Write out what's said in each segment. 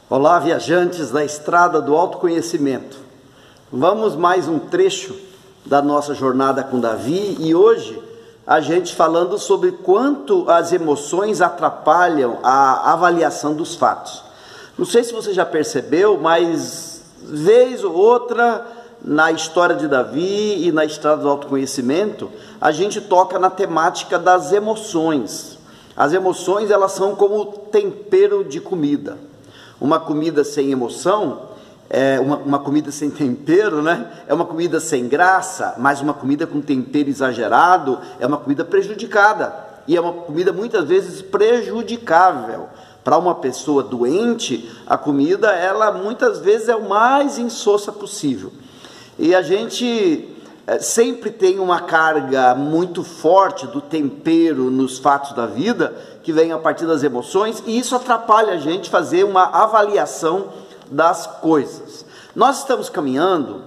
Olá, viajantes da estrada do autoconhecimento. Vamos mais um trecho da nossa jornada com Davi e hoje a gente falando sobre quanto as emoções atrapalham a avaliação dos fatos. Não sei se você já percebeu, mas vez ou outra na história de Davi e na estrada do autoconhecimento, a gente toca na temática das emoções. As emoções, elas são como tempero de comida. Uma comida sem emoção, uma comida sem tempero, né? É uma comida sem graça, mas uma comida com tempero exagerado é uma comida prejudicada. E é uma comida muitas vezes prejudicável. Para uma pessoa doente, a comida, ela muitas vezes é o mais insossa possível. E a gente sempre tem uma carga muito forte do tempero nos fatos da vida, que vem a partir das emoções, e isso atrapalha a gente fazer uma avaliação das coisas. Nós estamos caminhando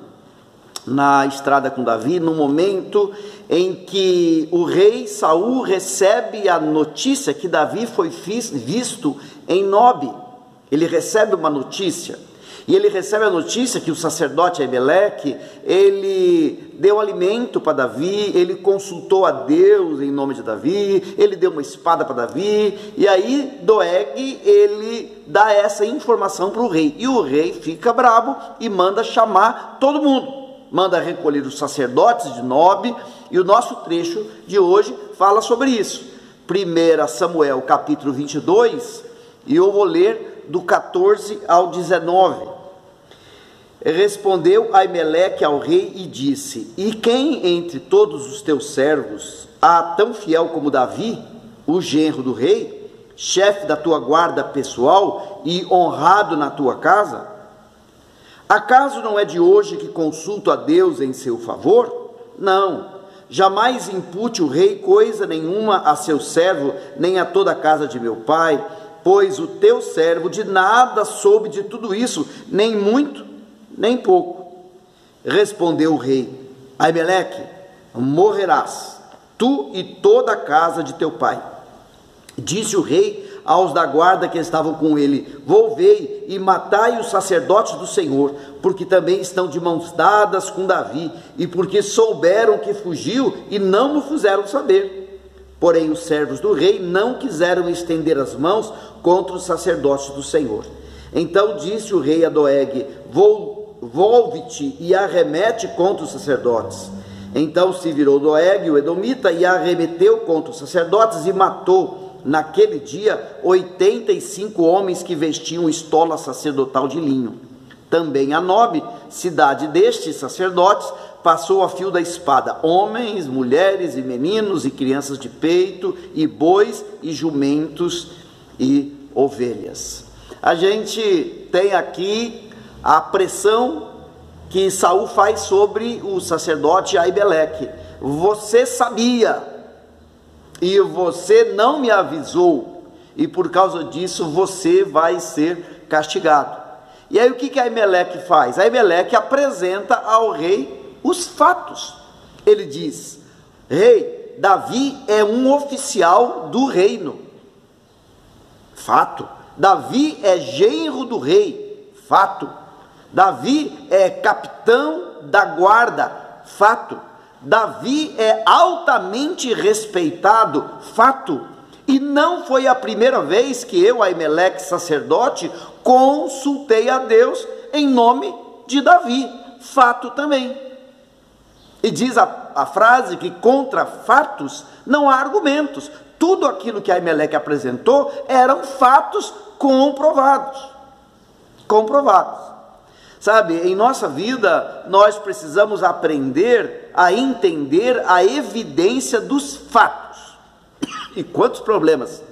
na estrada com Davi, no momento em que o rei Saul recebe a notícia que Davi foi visto em Nobe. Ele recebe uma notícia, e ele recebe a notícia que o sacerdote Aimeleque, ele deu alimento para Davi, ele consultou a Deus em nome de Davi, ele deu uma espada para Davi, e aí Doeg, ele dá essa informação para o rei, e o rei fica bravo e manda chamar todo mundo, manda recolher os sacerdotes de Nobe, e o nosso trecho de hoje fala sobre isso. 1 Samuel capítulo 22, e eu vou ler do 14 ao 19. Respondeu Aimeleque ao rei e disse: E quem entre todos os teus servos há tão fiel como Davi, o genro do rei, chefe da tua guarda pessoal e honrado na tua casa? Acaso não é de hoje que consulto a Deus em seu favor? Não, jamais impute o rei coisa nenhuma a seu servo, nem a toda a casa de meu pai, pois o teu servo de nada soube de tudo isso, nem muito, nem pouco. Respondeu o rei: Aimeleque, morrerás, tu e toda a casa de teu pai. Disse o rei aos da guarda que estavam com ele: Volvei e matai os sacerdotes do Senhor, porque também estão de mãos dadas com Davi, e porque souberam que fugiu e não me fizeram saber. Porém os servos do rei não quiseram estender as mãos contra os sacerdotes do Senhor. Então disse o rei a Doeg: Volve-te e arremete contra os sacerdotes. Então se virou Doeg, o edomita, e arremeteu contra os sacerdotes e matou naquele dia 85 homens que vestiam estola sacerdotal de linho. Também a Nobe, cidade destes sacerdotes, passou a fio da espada homens, mulheres e meninos e crianças de peito, e bois e jumentos e ovelhas. A gente tem aqui a pressão que Saul faz sobre o sacerdote Aimeleque. Você sabia e você não me avisou, e por causa disso você vai ser castigado. E aí o que Aimeleque faz? Aimeleque apresenta ao rei os fatos. Ele diz: rei, Davi é um oficial do reino. Fato. Davi é genro do rei. Fato. Davi é capitão da guarda. Fato. Davi é altamente respeitado. Fato. E não foi a primeira vez que eu, Aimeleque, sacerdote, consultei a Deus em nome de Davi. Fato também. E diz a frase que contra fatos não há argumentos. Tudo aquilo que Aimeleque apresentou eram fatos comprovados. Comprovados. Sabe, em nossa vida, nós precisamos aprender a entender a evidência dos fatos. E quantos problemas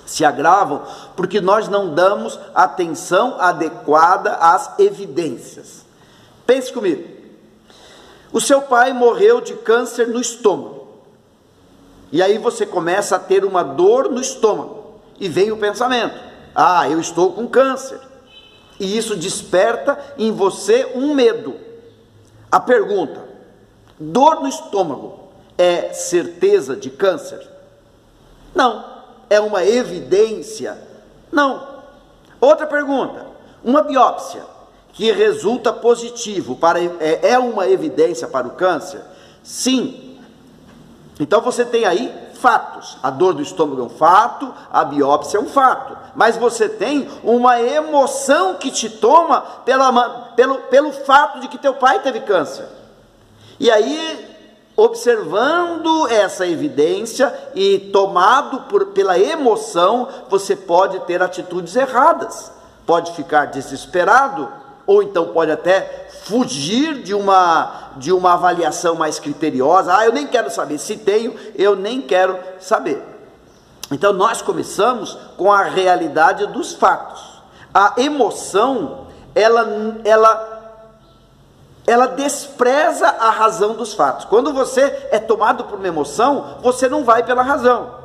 se agravam porque nós não damos atenção adequada às evidências. Pense comigo. O seu pai morreu de câncer no estômago. E aí você começa a ter uma dor no estômago. E vem o pensamento: ah, eu estou com câncer. E isso desperta em você um medo. A pergunta: dor no estômago é certeza de câncer? Não. É uma evidência? Não. Outra pergunta: uma biópsia que resulta positivo é uma evidência para o câncer? Sim. Então você tem aí fatos. A dor do estômago é um fato, a biópsia é um fato, mas você tem uma emoção que te toma pelo fato de que teu pai teve câncer. E aí, observando essa evidência e tomado pela emoção, você pode ter atitudes erradas, pode ficar desesperado, ou então pode até fugir de uma avaliação mais criteriosa. Eu nem quero saber, se tenho, eu nem quero saber. Então nós começamos com a realidade dos fatos. A emoção, ela despreza a razão dos fatos. Quando você é tomado por uma emoção, você não vai pela razão.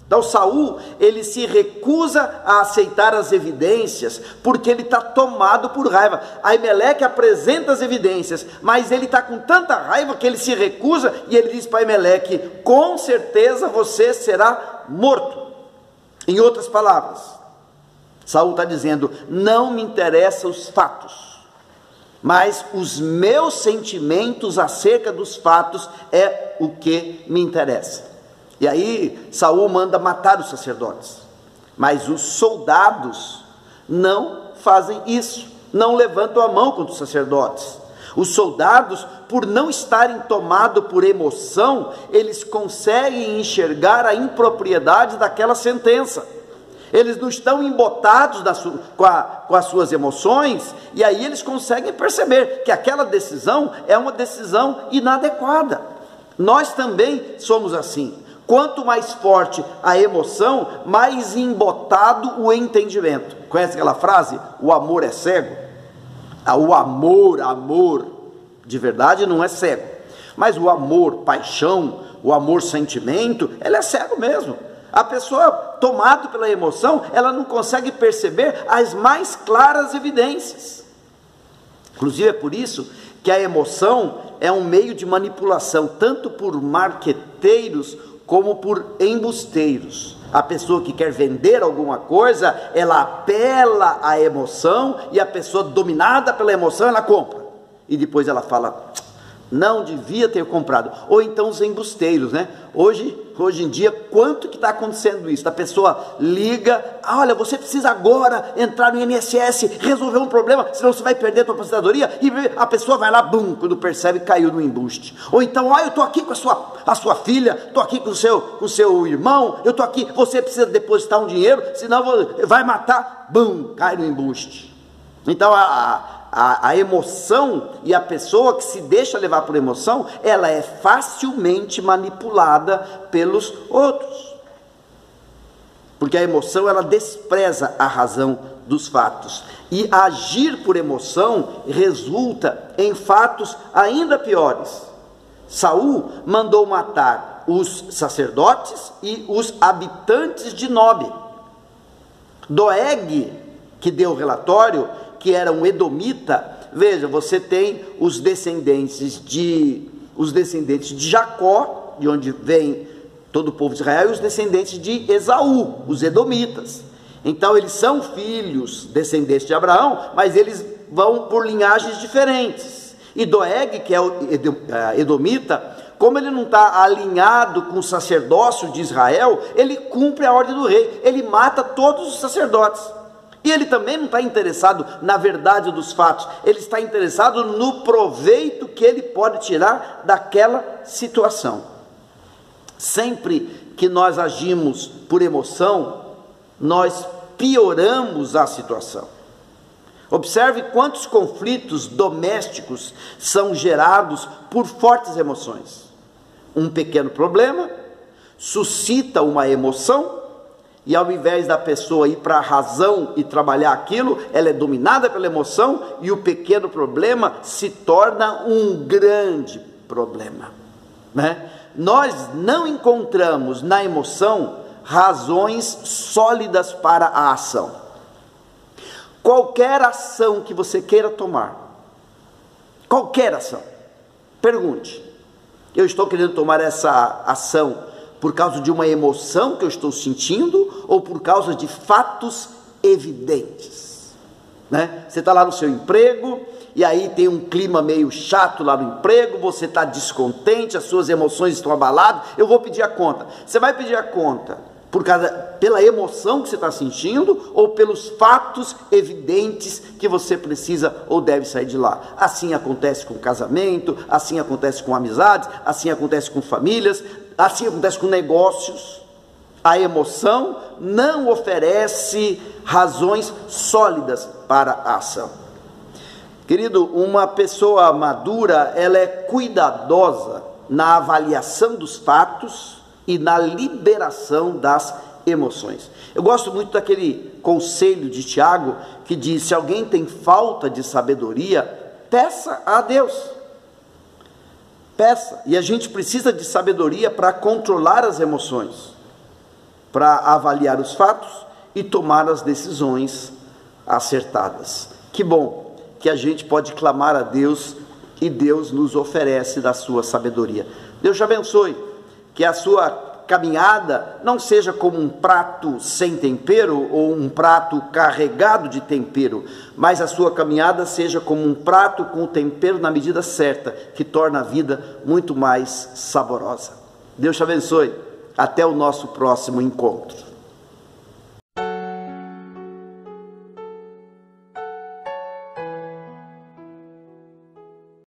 Então Saul, ele se recusa a aceitar as evidências, porque ele está tomado por raiva. Aimeleque apresenta as evidências, mas ele está com tanta raiva que ele se recusa, e ele diz para Aimeleque: com certeza você será morto. Em outras palavras, Saul está dizendo: não me interessam os fatos, mas os meus sentimentos acerca dos fatos é o que me interessa. E aí Saul manda matar os sacerdotes, mas os soldados não fazem isso, não levantam a mão contra os sacerdotes. Os soldados, por não estarem tomados por emoção, eles conseguem enxergar a impropriedade daquela sentença. Eles não estão embotados com as suas emoções, e aí eles conseguem perceber que aquela decisão é uma decisão inadequada. Nós também somos assim. Quanto mais forte a emoção, mais embotado o entendimento. Conhece aquela frase? O amor é cego? O amor de verdade não é cego, mas o amor, paixão, o amor, sentimento, ele é cego mesmo. A pessoa tomada pela emoção, ela não consegue perceber as mais claras evidências. Inclusive é por isso que a emoção é um meio de manipulação, tanto por marqueteiros como por embusteiros. A pessoa que quer vender alguma coisa, ela apela à emoção, e a pessoa dominada pela emoção, ela compra, e depois ela fala: não devia ter comprado. Ou então os embusteiros, né? Hoje em dia, quanto que está acontecendo isso? A pessoa liga: olha, você precisa agora entrar no INSS, resolver um problema, senão você vai perder a sua aposentadoria, e a pessoa vai lá, bum, quando percebe, caiu no embuste. Ou então: eu estou aqui com a sua filha, estou aqui com o seu irmão, eu estou aqui, você precisa depositar um dinheiro, senão vai matar, bum, cai no embuste. Então a emoção, e a pessoa que se deixa levar por emoção, ela é facilmente manipulada pelos outros, porque a emoção, ela despreza a razão dos fatos, e agir por emoção resulta em fatos ainda piores. Saul mandou matar os sacerdotes e os habitantes de Nobe. Doeg, que deu o relatório, que era um edomita, veja, você tem os descendentes de Jacó, de onde vem todo o povo de Israel, e os descendentes de Esaú, os edomitas. Então eles são filhos, descendentes de Abraão, mas eles vão por linhagens diferentes. E Doeg, que é o edomita, como ele não está alinhado com o sacerdócio de Israel, ele cumpre a ordem do rei, ele mata todos os sacerdotes. E ele também não está interessado na verdade dos fatos, ele está interessado no proveito que ele pode tirar daquela situação. Sempre que nós agimos por emoção, nós pioramos a situação. Observe quantos conflitos domésticos são gerados por fortes emoções. Um pequeno problema suscita uma emoção, e ao invés da pessoa ir para a razão e trabalhar aquilo, ela é dominada pela emoção, e o pequeno problema se torna um grande problema, né? Nós não encontramos na emoção razões sólidas para a ação. Qualquer ação que você queira tomar, qualquer ação, pergunte: eu estou querendo tomar essa ação por causa de uma emoção que eu estou sentindo, ou por causa de fatos evidentes, né? Você está lá no seu emprego, e aí tem um clima meio chato lá no emprego, você está descontente, as suas emoções estão abaladas, eu vou pedir a conta. Você vai pedir a conta pela emoção que você está sentindo, ou pelos fatos evidentes que você precisa ou deve sair de lá? Assim acontece com casamento, assim acontece com amizades, assim acontece com famílias, assim acontece com negócios. A emoção não oferece razões sólidas para a ação. Querido, uma pessoa madura, ela é cuidadosa na avaliação dos fatos e na liberação das emoções. Eu gosto muito daquele conselho de Tiago, que diz: se alguém tem falta de sabedoria, peça a Deus. Peça. E a gente precisa de sabedoria para controlar as emoções, para avaliar os fatos e tomar as decisões acertadas. Que bom que a gente pode clamar a Deus e Deus nos oferece da sua sabedoria. Deus te abençoe, que a sua caminhada não seja como um prato sem tempero ou um prato carregado de tempero, mas a sua caminhada seja como um prato com o tempero na medida certa, que torna a vida muito mais saborosa. Deus te abençoe, até o nosso próximo encontro.